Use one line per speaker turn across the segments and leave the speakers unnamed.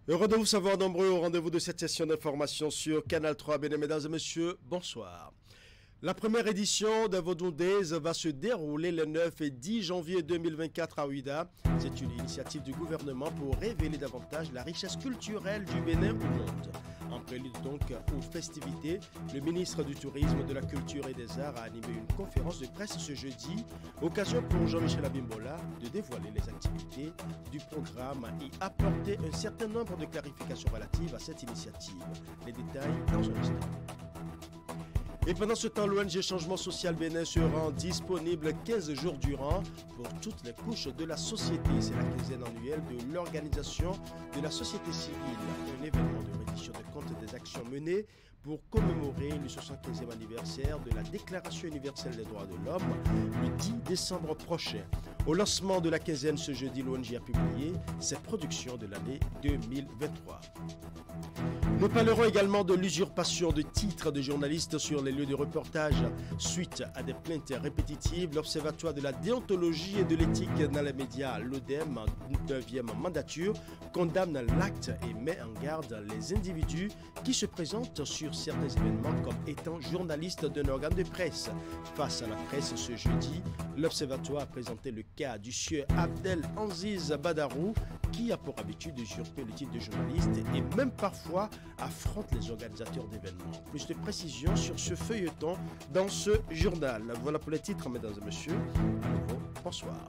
Heureux de vous savoir nombreux au rendez-vous de cette session d'information sur Canal 3. Bien, mesdames et messieurs, bonsoir. La première édition de Vodou Days va se dérouler le 9 et 10 janvier 2024 à Ouida. C'est une initiative du gouvernement pour révéler davantage la richesse culturelle du Bénin au monde. En prélude donc aux festivités, le ministre du Tourisme, de la Culture et des Arts a animé une conférence de presse ce jeudi, occasion pour Jean-Michel Abimbola de dévoiler les activités du programme et apporter un certain nombre de clarifications relatives à cette initiative. Les détails dans un instant. Et pendant ce temps, l'ONG Changement Social Bénin se rend disponible 15 jours durant pour toutes les couches de la société. C'est la quinzaine annuelle de l'organisation de la société civile, un événement de reddition de compte des actions menées pour commémorer le 75e anniversaire de la Déclaration universelle des droits de l'homme le 10 décembre prochain. Au lancement de la quinzaine ce jeudi, l'ONG a publié ses productions de l'année 2023. Nous parlerons également de l'usurpation de titres de journalistes sur les lieux de reportage. Suite à des plaintes répétitives, l'Observatoire de la déontologie et de l'éthique dans les médias, l'ODEM, 9e mandature, condamne l'acte et met en garde les individus qui se présentent sur certains événements comme étant journalistes d'un organe de presse. Face à la presse ce jeudi, l'Observatoire a présenté le cas du sieur Abdel Anziz Badarou, qui a pour habitude d'usurper le titre de journaliste et même parfois affronte les organisateurs d'événements. Plus de précisions sur ce feuilleton dans ce journal. Voilà pour les titres, mesdames et messieurs. À nouveau, bonsoir.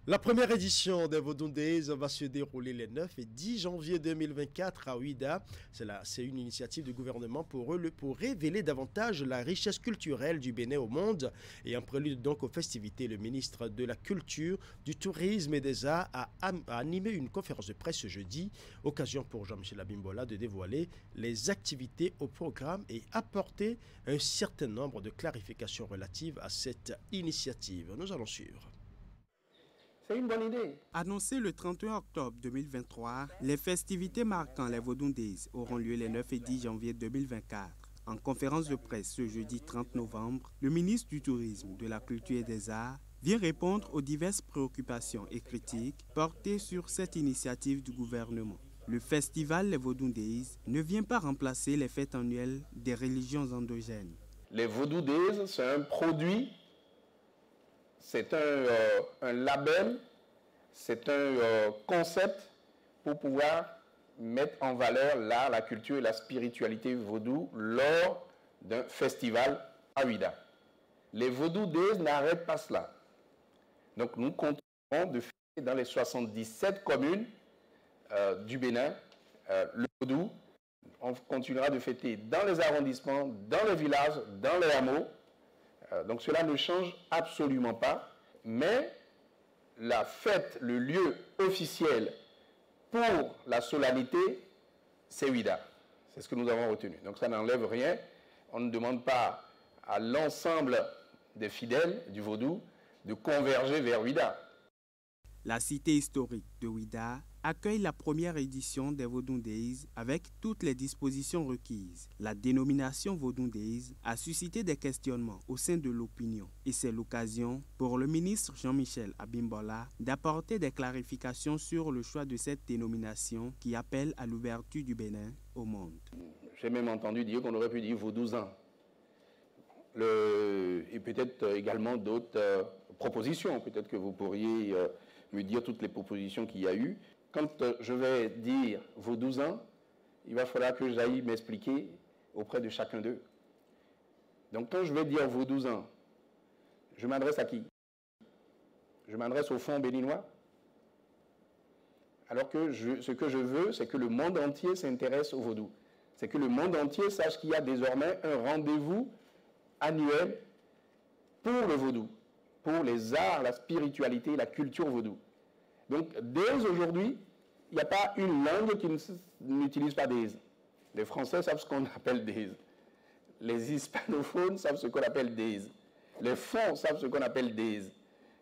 La première édition des Vodou Days va se dérouler les 9 et 10 janvier 2024 à Ouida. C'est une initiative du gouvernement pour révéler davantage la richesse culturelle du Bénin au monde. Et en prélude donc aux festivités, le ministre de la Culture, du Tourisme et des Arts a animé une conférence de presse ce jeudi, occasion pour Jean-Michel Abimbola de dévoiler les activités au programme et apporter un certain nombre de clarifications relatives à cette initiative. Nous allons suivre.
C'est une bonne idée.
Annoncé le 31 octobre 2023, les festivités marquant les Vodou Days auront lieu les 9 et 10 janvier 2024. En conférence de presse ce jeudi 30 novembre, le ministre du Tourisme, de la Culture et des Arts vient répondre aux diverses préoccupations et critiques portées sur cette initiative du gouvernement. Le festival Les Vodou Days ne vient pas remplacer les fêtes annuelles des religions endogènes.
Les Vodou Days, c'est un produit. C'est un label, c'est un concept pour pouvoir mettre en valeur l'art, la culture et la spiritualité vaudou lors d'un festival à Ouida. Les Vodou Days n'arrêtent pas cela. Donc nous continuerons de fêter dans les 77 communes du Bénin le vaudou. On continuera de fêter dans les arrondissements, dans les villages, dans les hameaux. Donc cela ne change absolument pas, mais la fête, le lieu officiel pour la solennité, c'est Ouida. C'est ce que nous avons retenu. Donc ça n'enlève rien. On ne demande pas à l'ensemble des fidèles du vaudou de converger vers Ouida.
La cité historique de Ouida accueille la première édition des Vodou Days avec toutes les dispositions requises. La dénomination Vodou Days a suscité des questionnements au sein de l'opinion et c'est l'occasion pour le ministre Jean-Michel Abimbola d'apporter des clarifications sur le choix de cette dénomination qui appelle à l'ouverture du Bénin au monde.
J'ai même entendu dire qu'on aurait pu dire Vaudouzan. Et peut-être également d'autres propositions. Peut-être que vous pourriez me dire toutes les propositions qu'il y a eu. Quand je vais dire vos 12 ans, il va falloir que j'aille m'expliquer auprès de chacun d'eux. Donc quand je vais dire vos 12 ans, je m'adresse à qui? Je m'adresse au fond béninois. Alors que ce que je veux, c'est que le monde entier s'intéresse au vaudou. C'est que le monde entier sache qu'il y a désormais un rendez-vous annuel pour le vaudou, pour les arts, la spiritualité, la culture vaudou. Donc, dès aujourd'hui, il n'y a pas une langue qui n'utilise pas des. Les Français savent ce qu'on appelle des. Les hispanophones savent ce qu'on appelle des. Les Fonds savent ce qu'on appelle des.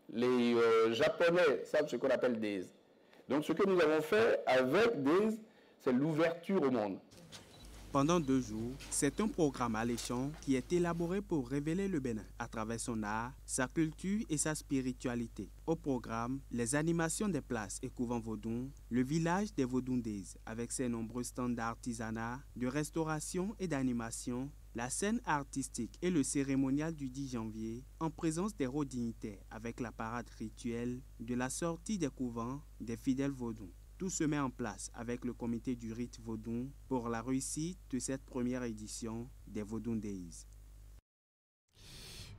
Les Japonais savent ce qu'on appelle des. Donc, ce que nous avons fait avec des, c'est l'ouverture au monde.
Pendant 2 jours, c'est un programme alléchant qui est élaboré pour révéler le Bénin à travers son art, sa culture et sa spiritualité. Au programme, les animations des places et couvents vaudous, le village des Vaudoundés avec ses nombreux stands d'artisanat, de restauration et d'animation, la scène artistique et le cérémonial du 10 janvier en présence des hauts dignitaires avec la parade rituelle de la sortie des couvents des fidèles vaudous. Tout se met en place avec le comité du rite vaudou pour la réussite de cette première édition des Vaudoundés.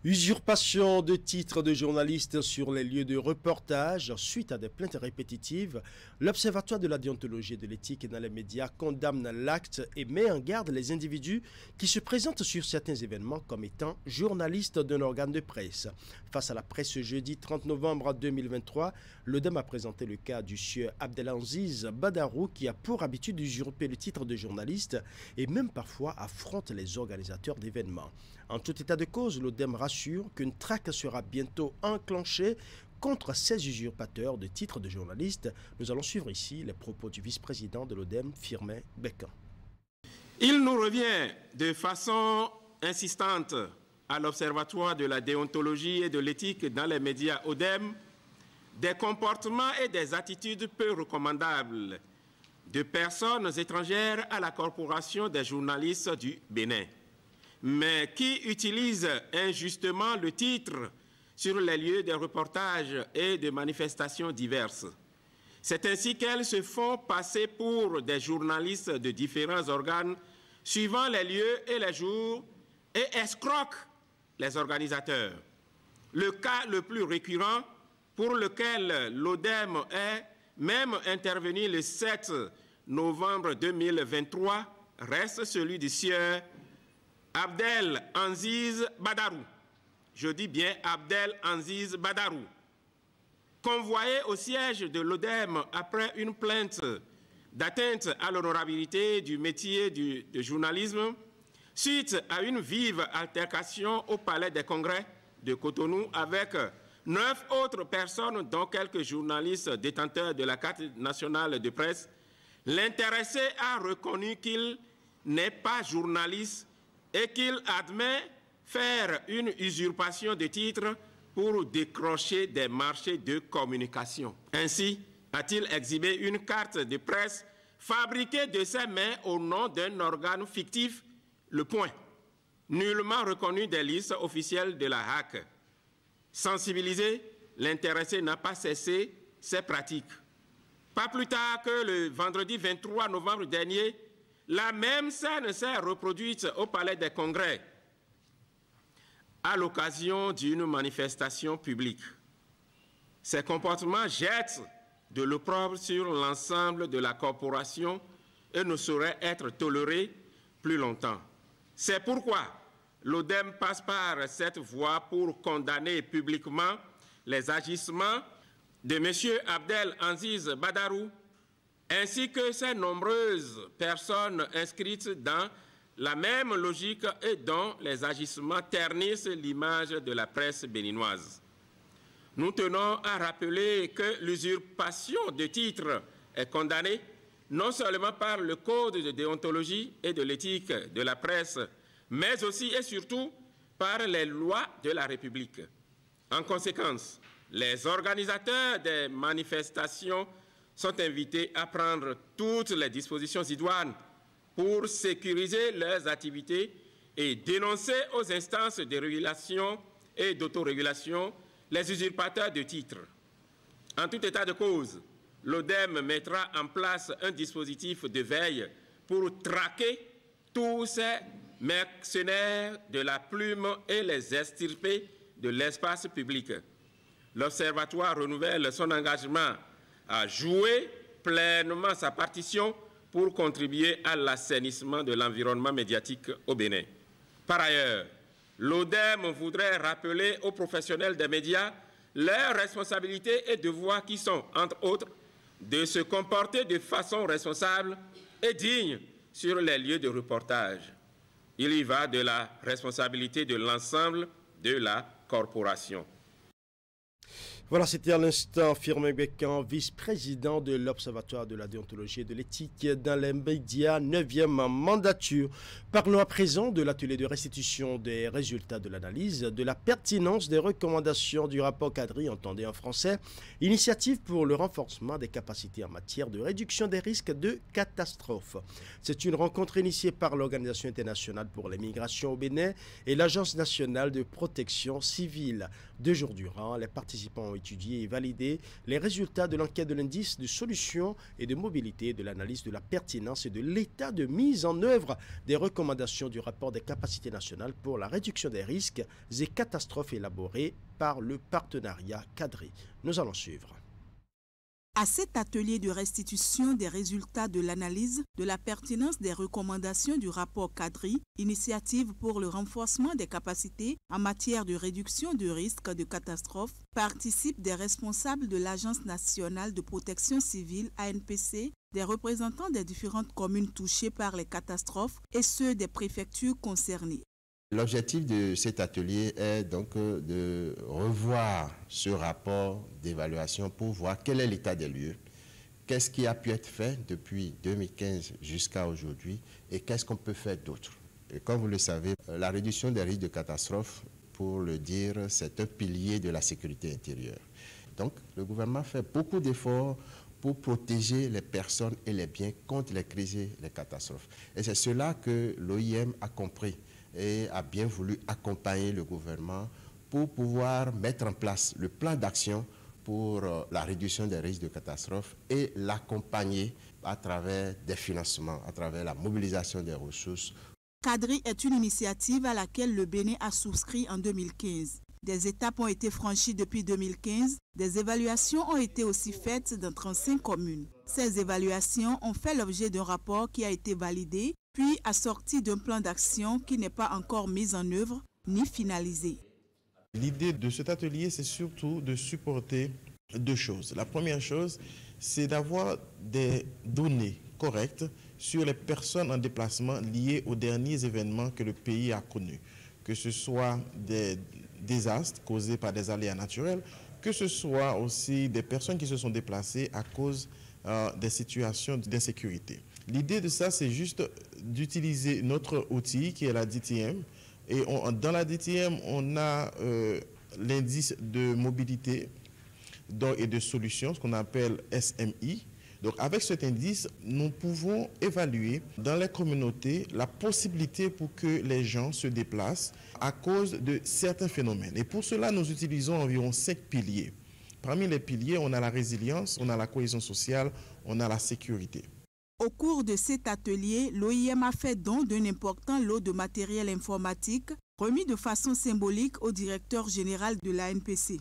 Usurpation de titres de journalistes sur les lieux de reportage suite à des plaintes répétitives. L'Observatoire de la déontologie et de l'éthique dans les médias condamne l'acte et met en garde les individus qui se présentent sur certains événements comme étant journalistes d'un organe de presse. Face à la presse ce jeudi 30 novembre 2023, l'ODEM a présenté le cas du sieur Abdelaziz Badarou qui a pour habitude d'usurper le titre de journaliste et même parfois affronte les organisateurs d'événements. En tout état de cause, l'ODEM rassure qu'une traque sera bientôt enclenchée contre ces usurpateurs de titres de journalistes. Nous allons suivre ici les propos du vice-président de l'ODEM, Firmin Bekan.
Il nous revient de façon insistante à l'Observatoire de la déontologie et de l'éthique dans les médias ODEM des comportements et des attitudes peu recommandables de personnes étrangères à la Corporation des journalistes du Bénin, mais qui utilisent injustement le titre sur les lieux de reportages et de manifestations diverses. C'est ainsi qu'elles se font passer pour des journalistes de différents organes suivant les lieux et les jours et escroquent les organisateurs. Le cas le plus récurrent pour lequel l'ODEM est même intervenu le 7 novembre 2023 reste celui du sieur Abdelaziz Badarou. Je dis bien Abdelaziz Badarou. Convoyé au siège de l'ODEM après une plainte d'atteinte à l'honorabilité du métier de journalisme, suite à une vive altercation au Palais des Congrès de Cotonou avec 9 autres personnes, dont quelques journalistes détenteurs de la carte nationale de presse, l'intéressé a reconnu qu'il n'est pas journaliste et qu'il admet faire une usurpation de titre pour décrocher des marchés de communication. Ainsi, a-t-il exhibé une carte de presse fabriquée de ses mains au nom d'un organe fictif, Le Point, nullement reconnu des listes officielles de la HAC. Sensibilisé, l'intéressé n'a pas cessé ses pratiques. Pas plus tard que le vendredi 23 novembre dernier, la même scène s'est reproduite au Palais des Congrès à l'occasion d'une manifestation publique. Ces comportements jettent de l'opprobre sur l'ensemble de la corporation et ne sauraient être tolérés plus longtemps. C'est pourquoi l'ODEM passe par cette voie pour condamner publiquement les agissements de M. Abdelaziz Badarou ainsi que ces nombreuses personnes inscrites dans la même logique et dont les agissements ternissent l'image de la presse béninoise. Nous tenons à rappeler que l'usurpation de titres est condamnée non seulement par le Code de déontologie et de l'éthique de la presse, mais aussi et surtout par les lois de la République. En conséquence, les organisateurs des manifestations sont invités à prendre toutes les dispositions idoines pour sécuriser leurs activités et dénoncer aux instances de régulation et d'autorégulation les usurpateurs de titres. En tout état de cause, l'ODEM mettra en place un dispositif de veille pour traquer tous ces mercenaires de la plume et les extirper de l'espace public. L'Observatoire renouvelle son engagement à jouer pleinement sa partition pour contribuer à l'assainissement de l'environnement médiatique au Bénin. Par ailleurs, l'ODEM voudrait rappeler aux professionnels des médias leurs responsabilités et devoirs qui sont, entre autres, de se comporter de façon responsable et digne sur les lieux de reportage. Il y va de la responsabilité de l'ensemble de la corporation.
Voilà, c'était à l'instant Firmin Bécan, vice-président de l'Observatoire de la déontologie et de l'éthique dans les médias, 9e mandature. Parlons à présent de l'atelier de restitution des résultats de l'analyse, de la pertinence des recommandations du rapport Kadri, entendez en français, initiative pour le renforcement des capacités en matière de réduction des risques de catastrophes. C'est une rencontre initiée par l'Organisation internationale pour les migrations au Bénin et l'Agence nationale de protection civile. 2 jours durant, les participants ont étudié et validé les résultats de l'enquête de l'indice de solutions et de mobilité, de l'analyse de la pertinence et de l'état de mise en œuvre des recommandations du rapport des capacités nationales pour la réduction des risques et catastrophes élaboré par le partenariat Kadri. Nous allons suivre.
À cet atelier de restitution des résultats de l'analyse de la pertinence des recommandations du rapport Kadri, initiative pour le renforcement des capacités en matière de réduction de risques de catastrophes, participent des responsables de l'Agence nationale de protection civile ANPC, des représentants des différentes communes touchées par les catastrophes et ceux des préfectures concernées.
L'objectif de cet atelier est donc de revoir ce rapport d'évaluation pour voir quel est l'état des lieux, qu'est-ce qui a pu être fait depuis 2015 jusqu'à aujourd'hui et qu'est-ce qu'on peut faire d'autre. Et comme vous le savez, la réduction des risques de catastrophe, pour le dire, c'est un pilier de la sécurité intérieure. Donc le gouvernement fait beaucoup d'efforts pour protéger les personnes et les biens contre les crises et les catastrophes. Et c'est cela que l'OIM a compris et a bien voulu accompagner le gouvernement pour pouvoir mettre en place le plan d'action pour la réduction des risques de catastrophe et l'accompagner à travers des financements, à travers la mobilisation des ressources.
Kadri est une initiative à laquelle le Bénin a souscrit en 2015. Des étapes ont été franchies depuis 2015. Des évaluations ont été aussi faites dans 35 communes. Ces évaluations ont fait l'objet d'un rapport qui a été validé, puis assorti d'un plan d'action qui n'est pas encore mis en œuvre ni finalisé.
L'idée de cet atelier, c'est surtout de supporter 2 choses. La première chose, c'est d'avoir des données correctes sur les personnes en déplacement liées aux derniers événements que le pays a connus, que ce soit des désastres causés par des aléas naturels, que ce soit aussi des personnes qui se sont déplacées à cause des situations d'insécurité. L'idée de ça, c'est juste d'utiliser notre outil qui est la DTM. Et dans la DTM, on a l'indice de mobilité et de solutions, ce qu'on appelle SMI. Donc avec cet indice, nous pouvons évaluer dans les communautés la possibilité pour que les gens se déplacent à cause de certains phénomènes. Et pour cela, nous utilisons environ 5 piliers. Parmi les piliers, on a la résilience, on a la cohésion sociale, on a la sécurité.
Au cours de cet atelier, l'OIM a fait don d'un important lot de matériel informatique remis de façon symbolique au directeur général de l'ANPC.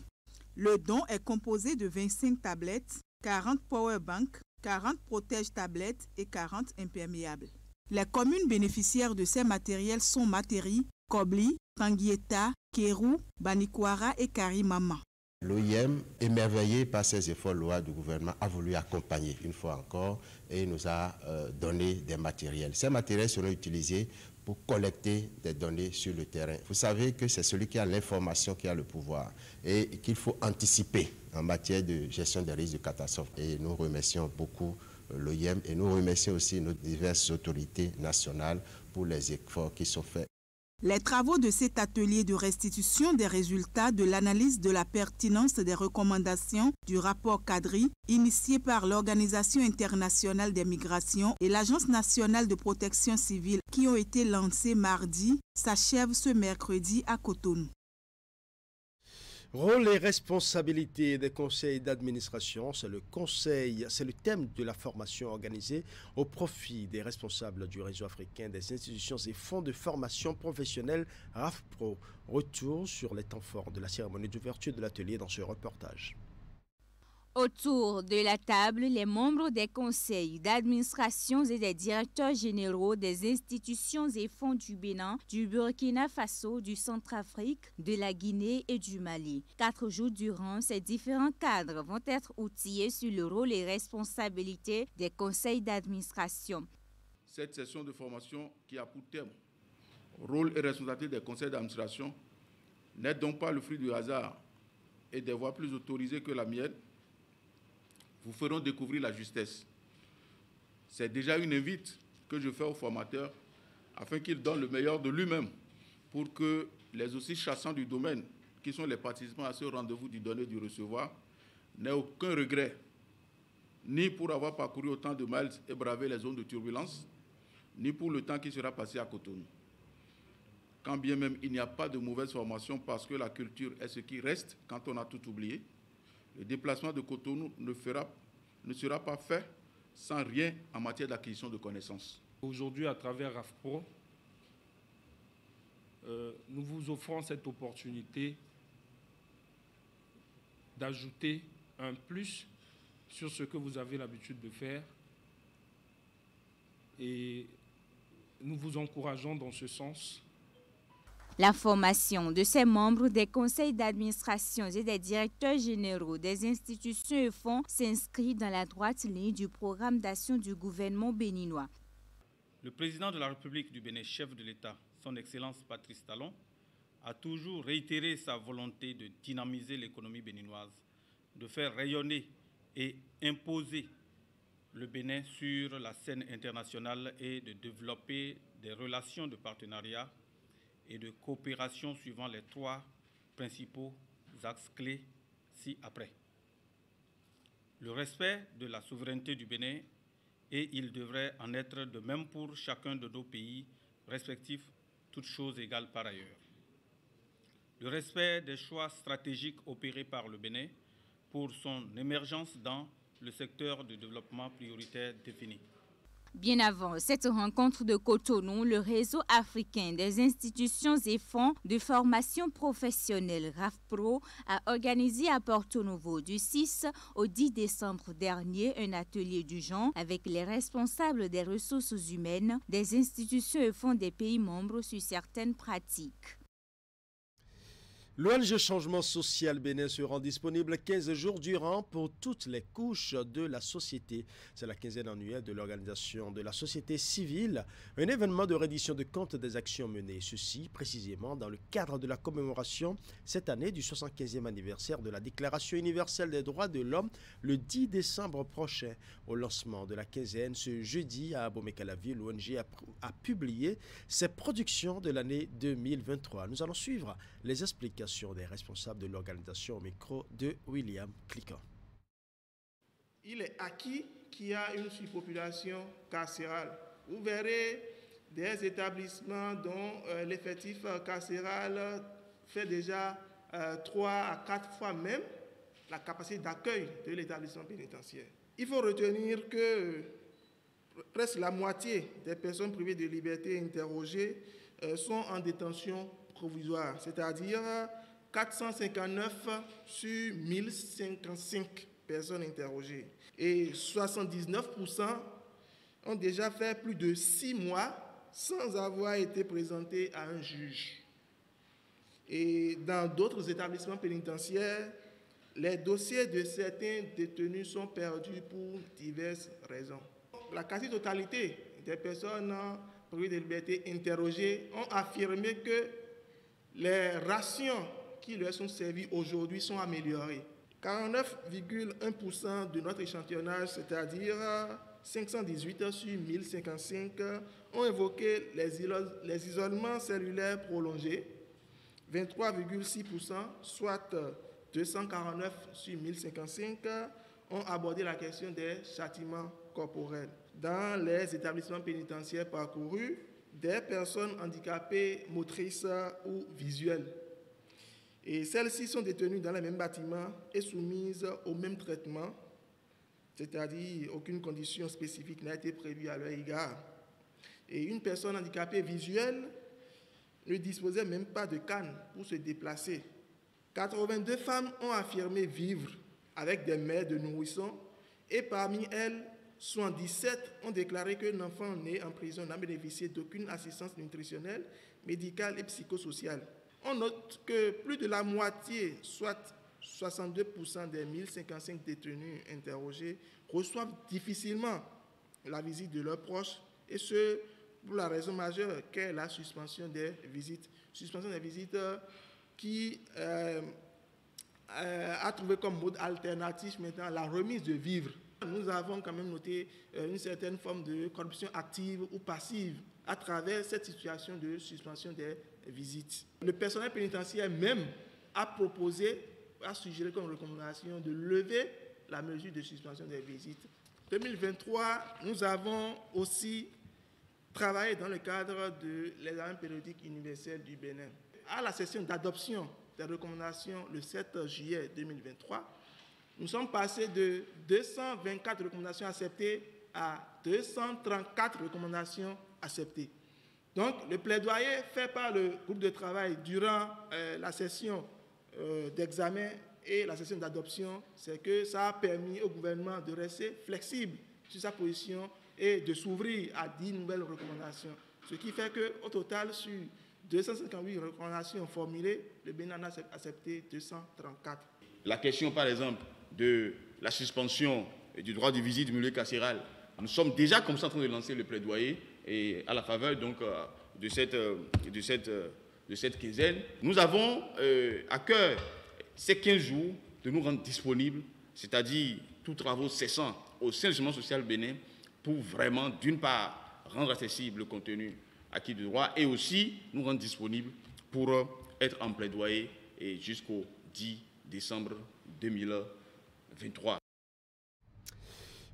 Le don est composé de 25 tablettes, 40 powerbanks, 40 protège-tablettes et 40 imperméables. Les communes bénéficiaires de ces matériels sont Materi, Kobli, Tanguieta, Kérou, Banikwara et Karimama.
L'OIM, émerveillé par ces efforts louables du gouvernement, a voulu accompagner une fois encore et nous a donné des matériels. Ces matériels seront utilisés pour collecter des données sur le terrain. Vous savez que c'est celui qui a l'information qui a le pouvoir et qu'il faut anticiper en matière de gestion des risques de catastrophe. Et nous remercions beaucoup l'OIM et nous remercions aussi nos diverses autorités nationales pour les efforts qui sont faits.
Les travaux de cet atelier de restitution des résultats de l'analyse de la pertinence des recommandations du rapport Kadri, initié par l'Organisation internationale des migrations et l'Agence nationale de protection civile, qui ont été lancés mardi, s'achèvent ce mercredi à Cotonou.
Rôle et responsabilités des conseils d'administration, c'est le thème de la formation organisée au profit des responsables du réseau africain des institutions et fonds de formation professionnelle RAFPRO. Retour sur les temps forts de la cérémonie d'ouverture de l'atelier dans ce reportage.
Autour de la table, les membres des conseils d'administration et des directeurs généraux des institutions et fonds du Bénin, du Burkina Faso, du Centrafrique, de la Guinée et du Mali. 4 jours durant, ces différents cadres vont être outillés sur le rôle et responsabilités des conseils d'administration.
Cette session de formation qui a pour thème rôle et responsabilité des conseils d'administration n'est donc pas le fruit du hasard, et des voix plus autorisées que la mienne vous feront découvrir la justesse. C'est déjà une invite que je fais aux formateurs afin qu'ils donnent le meilleur de lui-même pour que les aussi chassants du domaine, qui sont les participants à ce rendez-vous du donner et du recevoir, n'aient aucun regret, ni pour avoir parcouru autant de miles et bravé les zones de turbulence, ni pour le temps qui sera passé à Cotonou. Quand bien même il n'y a pas de mauvaise formation parce que la culture est ce qui reste quand on a tout oublié, le déplacement de Cotonou ne sera pas fait sans rien en matière d'acquisition de connaissances.
Aujourd'hui, à travers RAFPRO, nous vous offrons cette opportunité d'ajouter un plus sur ce que vous avez l'habitude de faire et nous vous encourageons dans ce sens.
La formation de ces membres des conseils d'administration et des directeurs généraux des institutions et fonds s'inscrit dans la droite ligne du programme d'action du gouvernement béninois.
Le président de la République du Bénin, chef de l'État, son Excellence Patrice Talon, a toujours réitéré sa volonté de dynamiser l'économie béninoise, de faire rayonner et imposer le Bénin sur la scène internationale et de développer des relations de partenariat et de coopération suivant les 3 principaux axes clés ci-après. Le respect de la souveraineté du Bénin, et il devrait en être de même pour chacun de nos pays respectifs, toutes choses égales par ailleurs. Le respect des choix stratégiques opérés par le Bénin pour son émergence dans le secteur de développement prioritaire défini.
Bien avant cette rencontre de Cotonou, le réseau africain des institutions et fonds de formation professionnelle RAFPRO a organisé à Porto Novo du 6 au 10 décembre dernier un atelier du genre avec les responsables des ressources humaines des institutions et fonds des pays membres sur certaines pratiques.
L'ONG Changement Social Bénin se rend disponible 15 jours durant pour toutes les couches de la société. C'est la 15e annuelle de l'organisation de la société civile, un événement de reddition de compte des actions menées. Ceci précisément dans le cadre de la commémoration cette année du 75e anniversaire de la Déclaration universelle des droits de l'homme le 10 décembre prochain. Au lancement de la quinzaine, ce jeudi à Abomey-Calavi, l'ONG a publié ses productions de l'année 2023. Nous allons suivre les explications des responsables de l'organisation au micro de William Cliquant.
Il est acquis qu'il y a une surpopulation carcérale. Vous verrez des établissements dont l'effectif carcéral fait déjà 3 à 4 fois même la capacité d'accueil de l'établissement pénitentiaire. Il faut retenir que presque la moitié des personnes privées de liberté interrogées sont en détention provisoire, c'est-à-dire 459 sur 1055 personnes interrogées. Et 79% ont déjà fait plus de 6 mois sans avoir été présentés à un juge. Et dans d'autres établissements pénitentiaires, les dossiers de certains détenus sont perdus pour diverses raisons. La quasi-totalité des personnes privées de liberté interrogées ont affirmé que les rations qui leur sont servies aujourd'hui sont améliorées. 49,1% de notre échantillonnage, c'est-à-dire 518 sur 1055, ont évoqué les isolements cellulaires prolongés. 23,6%, soit 249 sur 1055, ont abordé la question des châtiments corporels. Dans les établissements pénitentiaires parcourus, des personnes handicapées motrices ou visuelles. Et celles-ci sont détenues dans le même bâtiment et soumises au même traitement, c'est-à-dire aucune condition spécifique n'a été prévue à leur égard. Et une personne handicapée visuelle ne disposait même pas de canne pour se déplacer. 82 femmes ont affirmé vivre avec des mères de nourrissons et parmi elles, 77 ont déclaré qu'un enfant né en prison n'a bénéficié d'aucune assistance nutritionnelle, médicale et psychosociale. On note que plus de la moitié, soit 62% des 1055 détenus interrogés, reçoivent difficilement la visite de leurs proches, et ce, pour la raison majeure qu'est la suspension des visites. Suspension des visites qui a trouvé comme mode alternatif maintenant la remise de vivres. Nous avons quand même noté une certaine forme de corruption active ou passive à travers cette situation de suspension des visites. Le personnel pénitentiaire même a proposé, a suggéré comme recommandation de lever la mesure de suspension des visites. En 2023, nous avons aussi travaillé dans le cadre de l'examen périodique universel du Bénin. À la session d'adoption des recommandations le 7 juillet 2023, nous sommes passés de 224 recommandations acceptées à 234 recommandations acceptées. Donc, le plaidoyer fait par le groupe de travail durant la session d'examen et la session d'adoption, c'est que ça a permis au gouvernement de rester flexible sur sa position et de s'ouvrir à 10 nouvelles recommandations. Ce qui fait qu'au total, sur 258 recommandations formulées, le Bénin a accepté 234.
La question, par exemple, de la suspension du droit de visite du milieu carcéral, nous sommes déjà comme ça en train de lancer le plaidoyer et à la faveur donc, de cette quinzaine. Nous avons à cœur ces 15 jours de nous rendre disponibles, c'est-à-dire tous travaux cessants au sein du gouvernement social bénin pour vraiment, d'une part, rendre accessible le contenu acquis de droit et aussi nous rendre disponibles pour être en plaidoyer jusqu'au 10 décembre 2023.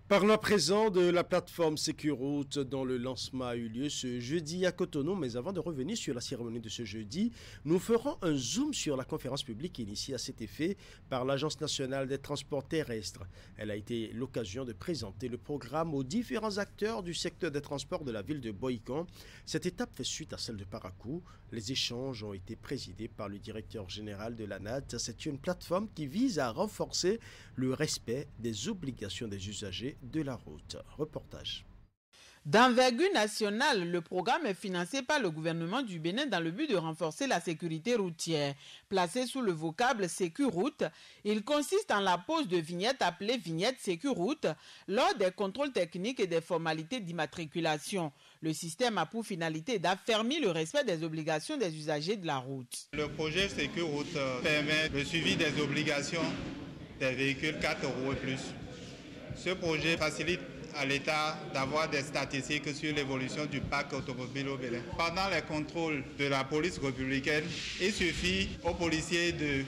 Parlons à présent de la plateforme Sécuroute dont le lancement a eu lieu ce jeudi à Cotonou. Mais avant de revenir sur la cérémonie de ce jeudi, nous ferons un zoom sur la conférence publique initiée à cet effet par l'Agence nationale des transports terrestres. Elle a été l'occasion de présenter le programme aux différents acteurs du secteur des transports de la ville de Boïcon. Cette étape fait suite à celle de Parakou. Les échanges ont été présidés par le directeur général de l'ANAT. C'est une plateforme qui vise à renforcer le respect des obligations des usagers de la route. Reportage.
D'envergure nationale, le programme est financé par le gouvernement du Bénin dans le but de renforcer la sécurité routière. Placé sous le vocable Sécuroute, il consiste en la pose de vignettes appelées vignettes Sécuroute lors des contrôles techniques et des formalités d'immatriculation. Le système a pour finalité d'affermir le respect des obligations des usagers de la route.
Le projet Sécuroute permet le suivi des obligations des véhicules 4 € et plus. Ce projet facilite à l'État d'avoir des statistiques sur l'évolution du parc automobile au Bénin. Pendant les contrôles de la police républicaine, il suffit aux policiers de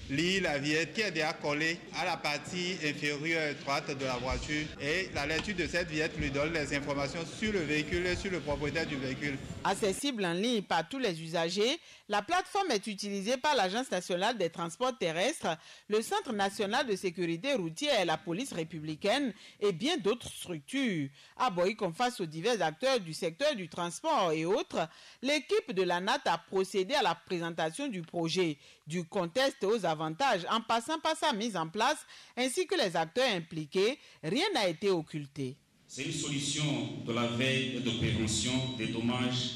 lire la vignette qui est déjà collée à la partie inférieure droite de la voiture et la lecture de cette vignette lui donne les informations sur le véhicule et sur le propriétaire du véhicule.
Accessible en ligne par tous les usagers, la plateforme est utilisée par l'Agence nationale des transports terrestres, le Centre national de sécurité routière et la police républicaine et bien d'autres structures. À Boïcon, face aux divers acteurs du secteur du transport et autres, l'équipe de l'ANAT a procédé à la présentation du projet, du contexte aux avantages en passant par sa mise en place ainsi que les acteurs impliqués. Rien n'a été occulté.
C'est une solution de la veille et de prévention des dommages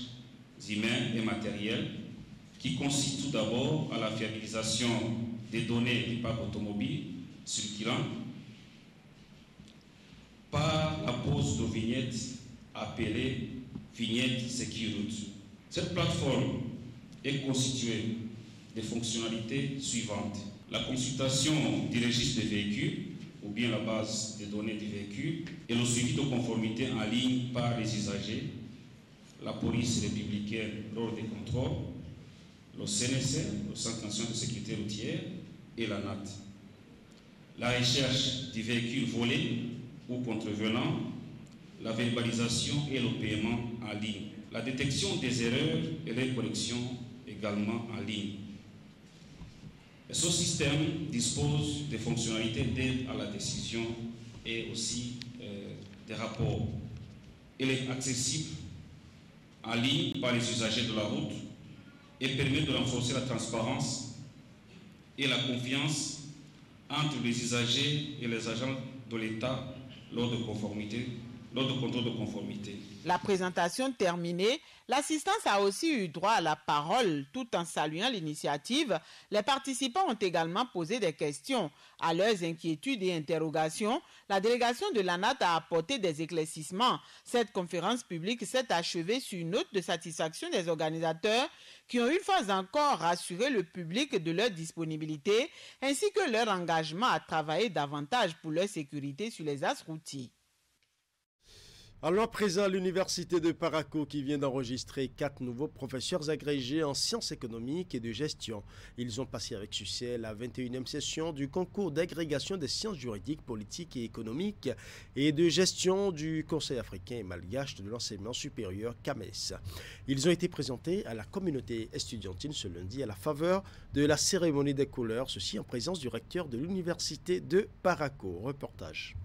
humains et matériels qui consiste tout d'abord à la fiabilisation des données du parc automobile circulant par la pose de vignettes appelées vignettes Sécuroute. Cette plateforme est constituée des fonctionnalités suivantes. La consultation du registre des véhicules ou bien la base des données du véhicule et le suivi de conformité en ligne par les usagers, la police républicaine lors des contrôles, le CNSR, le Centre national de sécurité routière et la NAT. La recherche du véhicule volé ou contrevenant, la verbalisation et le paiement en ligne. La détection des erreurs et les corrections également en ligne. Ce système dispose des fonctionnalités d'aide à la décision et aussi des rapports. Il est accessible en ligne par les usagers de la route et permet de renforcer la transparence et la confiance entre les usagers et les agents de l'État lors de conformité lors de contrôle de conformité.
La présentation terminée, l'assistance a aussi eu droit à la parole tout en saluant l'initiative. Les participants ont également posé des questions. À leurs inquiétudes et interrogations, la délégation de l'ANAT a apporté des éclaircissements. Cette conférence publique s'est achevée sur une note de satisfaction des organisateurs qui ont une fois encore rassuré le public de leur disponibilité ainsi que leur engagement à travailler davantage pour leur sécurité sur les axes routiers.
Alors à présent, l'université de Parakou qui vient d'enregistrer 4 nouveaux professeurs agrégés en sciences économiques et de gestion. Ils ont passé avec succès la 21e session du concours d'agrégation des sciences juridiques, politiques et économiques et de gestion du Conseil africain et malgache de l'enseignement supérieur CAMES. Ils ont été présentés à la communauté estudiantine ce lundi à la faveur de la cérémonie des couleurs, ceci en présence du recteur de l'université de Parakou. Reportage.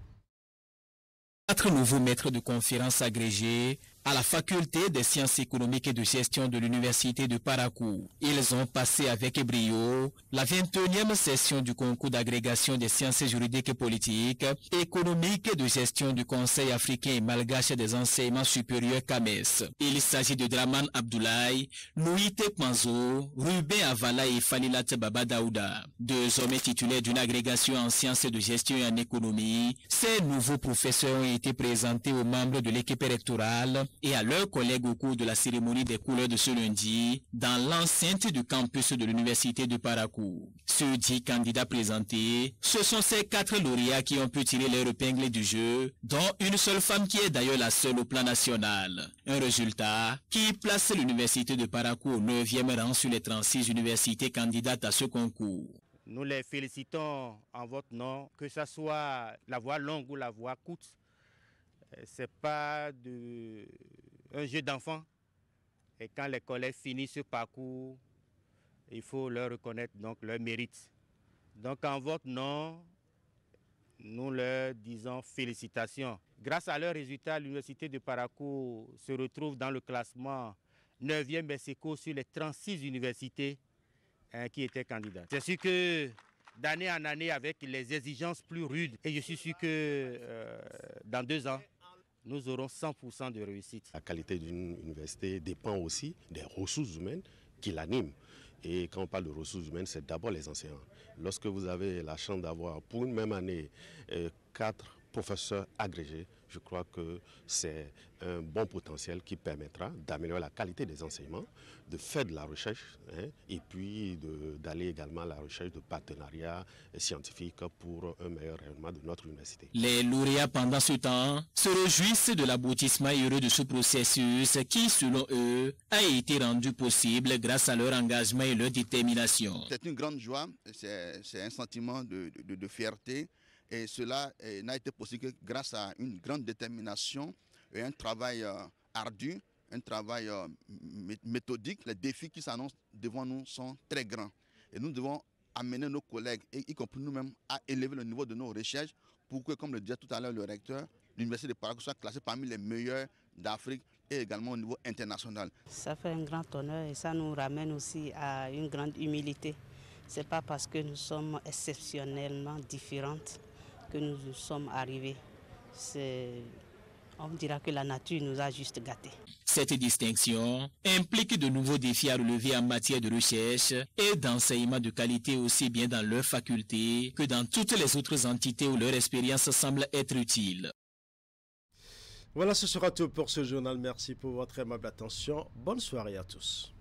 4 nouveaux maîtres de conférences agrégés à la faculté des sciences économiques et de gestion de l'université de Parakou. Ils ont passé avec brio la 21e session du concours d'agrégation des sciences juridiques et politiques, économiques et de gestion du Conseil africain et malgache des enseignements supérieurs CAMES. Il s'agit de Draman Abdoulaye, Louis Tekmanzo, Ruben Avala et Fanilat Baba Daouda. 2 hommes titulaires d'une agrégation en sciences de gestion et en économie. Ces nouveaux professeurs ont été présentés aux membres de l'équipe électorale et à leurs collègues au cours de la cérémonie des couleurs de ce lundi dans l'enceinte du campus de l'université de Parakou. Ceux 10 candidats présentés, ce sont ces 4 lauréats qui ont pu tirer leur épingle du jeu, dont une seule femme qui est d'ailleurs la seule au plan national. Un résultat qui place l'université de Parakou au 9e rang sur les 36 universités candidates à ce concours.
Nous les félicitons en votre nom, que ce soit la voie longue ou la voie courte. Ce n'est pas un jeu d'enfant. Et quand les collègues finissent ce parcours, il faut leur reconnaître donc leur mérite. Donc en votre nom, nous leur disons félicitations. Grâce à leurs résultats, l'université de Parakou se retrouve dans le classement 9e ex-aequo sur les 36 universités qui étaient candidates. C'est sûr que d'année en année, avec les exigences plus rudes, et je suis sûr que dans 2 ans, nous aurons 100% de réussite.
La qualité d'une université dépend aussi des ressources humaines qui l'animent. Et quand on parle de ressources humaines, c'est d'abord les enseignants. Lorsque vous avez la chance d'avoir pour une même année 4 professeurs agrégés, je crois que c'est un bon potentiel qui permettra d'améliorer la qualité des enseignements, de faire de la recherche et puis d'aller également à la recherche de partenariats scientifiques pour un meilleur rayonnement de notre université.
Les lauréats pendant ce temps se réjouissent de l'aboutissement heureux de ce processus qui, selon eux, a été rendu possible grâce à leur engagement et leur détermination.
C'est une grande joie, c'est un sentiment de fierté. Et cela n'a été possible que grâce à une grande détermination et un travail ardu, un travail méthodique. Les défis qui s'annoncent devant nous sont très grands. Et nous devons amener nos collègues, y compris nous-mêmes, à élever le niveau de nos recherches pour que, comme le disait tout à l'heure le recteur, l'université de Parakou soit classée parmi les meilleures d'Afrique et également au niveau international.
Ça fait un grand honneur et ça nous ramène aussi à une grande humilité. Ce n'est pas parce que nous sommes exceptionnellement différentes que nous sommes arrivés. On dira que la nature nous a juste gâtés.
Cette distinction implique de nouveaux défis à relever en matière de recherche et d'enseignement de qualité aussi bien dans leur faculté que dans toutes les autres entités où leur expérience semble être utile.
Voilà, ce sera tout pour ce journal. Merci pour votre aimable attention. Bonne soirée à tous.